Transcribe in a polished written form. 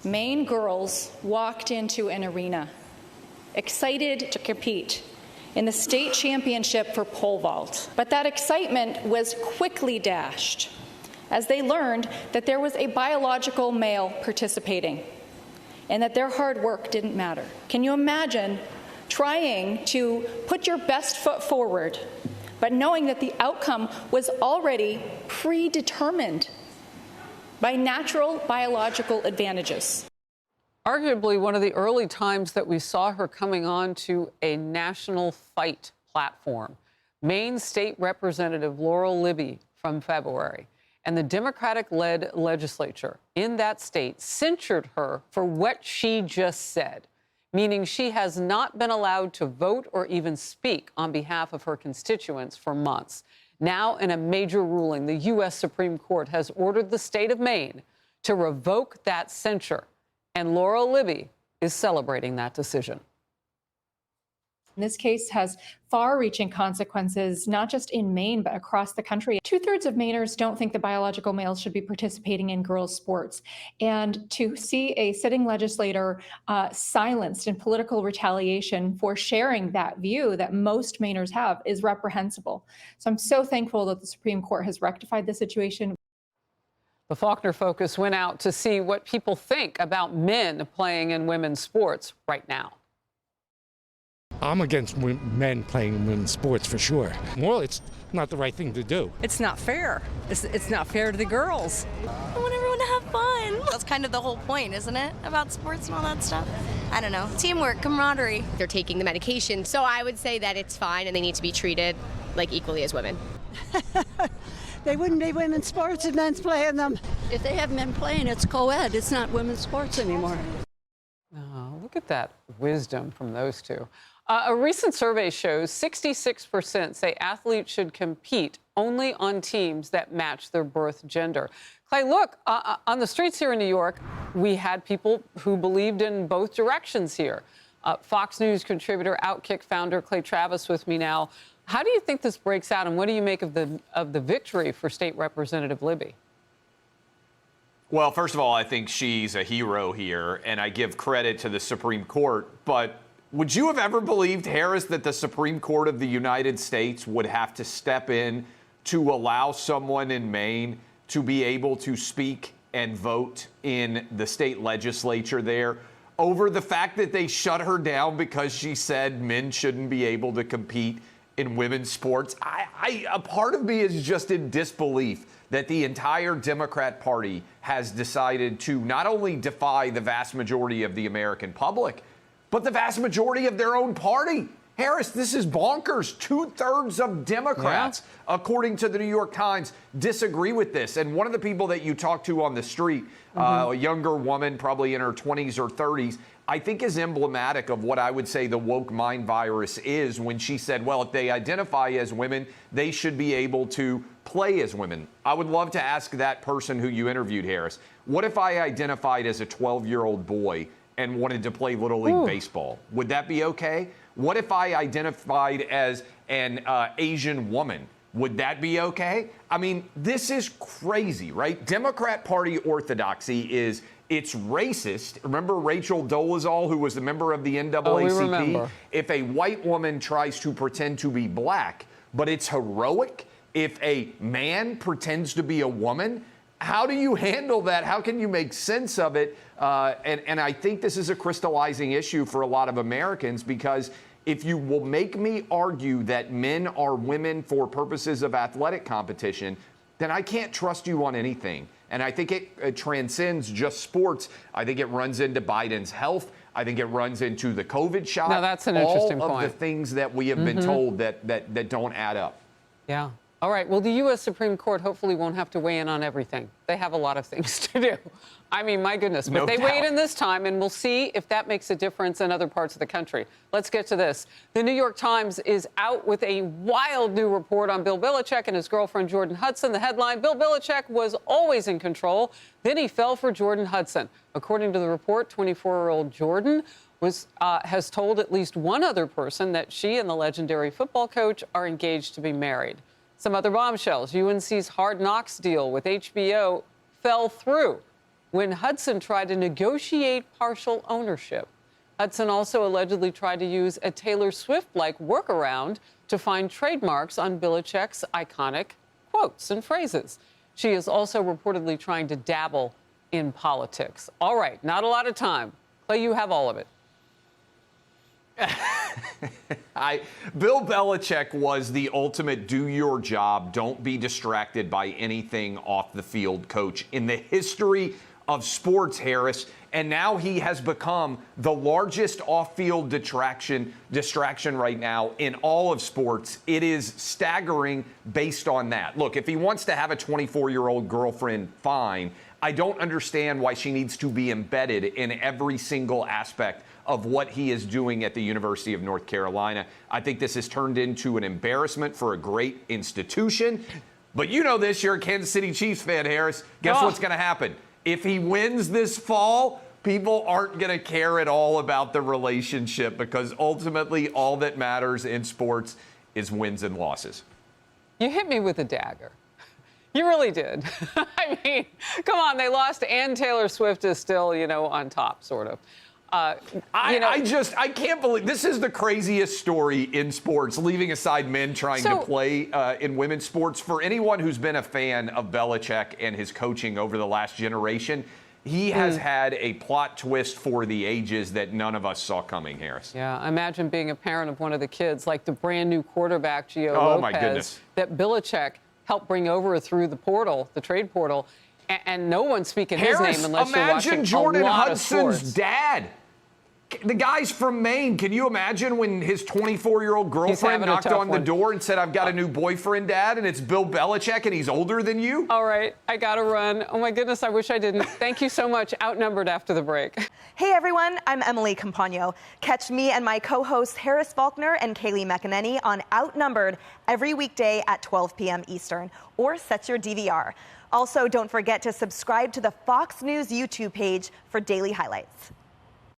Maine girls walked into an arena excited to compete in the state championship for pole vault. But that excitement was quickly dashed as they learned that there was a biological male participating and that their hard work didn't matter. Can you imagine trying to put your best foot forward, but knowing that the outcome was already predetermined by natural biological advantages? Arguably one of the early times that we saw her coming on to a national fight platform. Maine State Representative Laurel Libby from February and the Democratic-led legislature in that state censured her for what she just said, meaning she has not been allowed to vote or even speak on behalf of her constituents for months. Now, in a major ruling, the U.S. Supreme Court has ordered the state of Maine to revoke that censure. And Laurel Libby is celebrating that decision. This case has far-reaching consequences, not just in Maine, but across the country. 2/3 of Mainers don't think that biological males should be participating in girls' sports. And to see a sitting legislator silenced in political retaliation for sharing that view that most Mainers have is reprehensible. So I'm so thankful that the Supreme Court has rectified the situation. The Faulkner Focus went out to see what people think about men playing in women's sports right now. I'm against men playing in women's sports for sure. Well, it's not the right thing to do. It's not fair. It's not fair to the girls. I want everyone to have fun. That's kind of the whole point, isn't it? About sports and all that stuff. I don't know. Teamwork, camaraderie. They're taking the medication, so I would say that it's fine and they need to be treated like equally as women. They wouldn't be women's sports if men's playing them. If they have men playing, it's co-ed. It's not women's sports anymore. Oh, look at that wisdom from those two. A recent survey shows 66% say athletes should compete only on teams that match their birth gender. Clay, look, on the streets here in New York, we had people who believed in both directions here. Fox News contributor, Outkick founder Clay Travis with me now. How do you think this breaks out, and what do you make of the victory for State Representative Libby? Well, first of all, I think she's a hero here, and I give credit to the Supreme Court. But would you have ever believed, Harris, that the Supreme Court of the United States would have to step in to allow someone in Maine to be able to speak and vote in the state legislature there over the fact that they shut her down because she said men shouldn't be able to compete in women's sports? A part of me is just in disbelief that the entire Democrat Party has decided to not only defy the vast majority of the American public, but the vast majority of their own party. Harris, this is bonkers. 2/3 of Democrats, according to the New York Times, disagree with this. And one of the people that you talk to on the street, a younger woman, probably in her 20s or 30s, I think is emblematic of what I would say the woke mind virus is when she said, well, if they identify as women, they should be able to play as women. I would love to ask that person who you interviewed, Harris, what if I identified as a 12-year-old boy and wanted to play Little League baseball? Would that be okay? What if I identified as an Asian woman? Would that be okay? I mean, this is crazy, right? Democrat Party orthodoxy is it's racist. Remember Rachel Dolezal, who was a member of the NAACP? If a white woman tries to pretend to be black, but it's heroic if a man pretends to be a woman, how do you handle that? How can you make sense of it? And I think this is a crystallizing issue for a lot of Americans, because if you will make me argue that men are women for purposes of athletic competition, then I can't trust you on anything. And I think it transcends just sports. I think it runs into Biden's health. I think it runs into the COVID shot. Now, that's an interesting point. All of the things that we have been told that don't add up. Yeah. All right. Well, the U.S. Supreme Court hopefully won't have to weigh in on everything. They have a lot of things to do. I mean, my goodness. But they weighed in this time, and we'll see if that makes a difference in other parts of the country. Let's get to this. The New York Times is out with a wild new report on Bill Belichick and his girlfriend, Jordan Hudson. The headline, Bill Belichick was always in control. Then he fell for Jordan Hudson. According to the report, 24-year-old Jordan has told at least one other person that she and the legendary football coach are engaged to be married. Some other bombshells. UNC's Hard Knocks deal with HBO fell through. when Hudson tried to negotiate partial ownership. Hudson also allegedly tried to use a Taylor Swift-like workaround to find trademarks on Belichick's iconic quotes and phrases. She is also reportedly trying to dabble in politics. All right, not a lot of time. Clay, you have all of it. Bill Belichick was the ultimate do your job, don't be distracted by anything off the field coach in the history of sports, Harris. And now he has become the largest off-field distraction right now in all of sports. It is staggering based on that. Look, if he wants to have a 24-year-old girlfriend, fine. I don't understand why she needs to be embedded in every single aspect of what he is doing at the University of North Carolina. I think this has turned into an embarrassment for a great institution. But you know this, you're a Kansas City Chiefs fan, Harris. Guess what's going to happen? If he wins this fall, people aren't going to care at all about the relationship because ultimately all that matters in sports is wins and losses. You hit me with a dagger. You really did. I mean, come on, they lost and Taylor Swift is still, on top, sort of. I can't believe this is the craziest story in sports, leaving aside men trying to play in women's sports. For anyone who's been a fan of Belichick and his coaching over the last generation, he has had a plot twist for the ages that none of us saw coming, Harris. Yeah, imagine being a parent of one of the kids, like the brand new quarterback, Gio Oh, Lopez, my goodness. that Belichick helped bring over through the portal, the trade portal, and no one's speaking Harris, his name unless you're watching imagine Jordan a lot Hudson's of sports. dad. The guy's from Maine. Can you imagine when his 24-year-old girlfriend knocked on the door and said, I've got a new boyfriend, Dad, and it's Bill Belichick, and he's older than you? All right, I got to run. Oh, my goodness, I wish I didn't. Thank you so much. Outnumbered after the break. Hey, everyone. I'm Emily Campagno. Catch me and my co-hosts Harris Faulkner and Kaylee McEnany on Outnumbered every weekday at 12 p.m. Eastern, or set your DVR. Also, don't forget to subscribe to the Fox News YouTube page for daily highlights.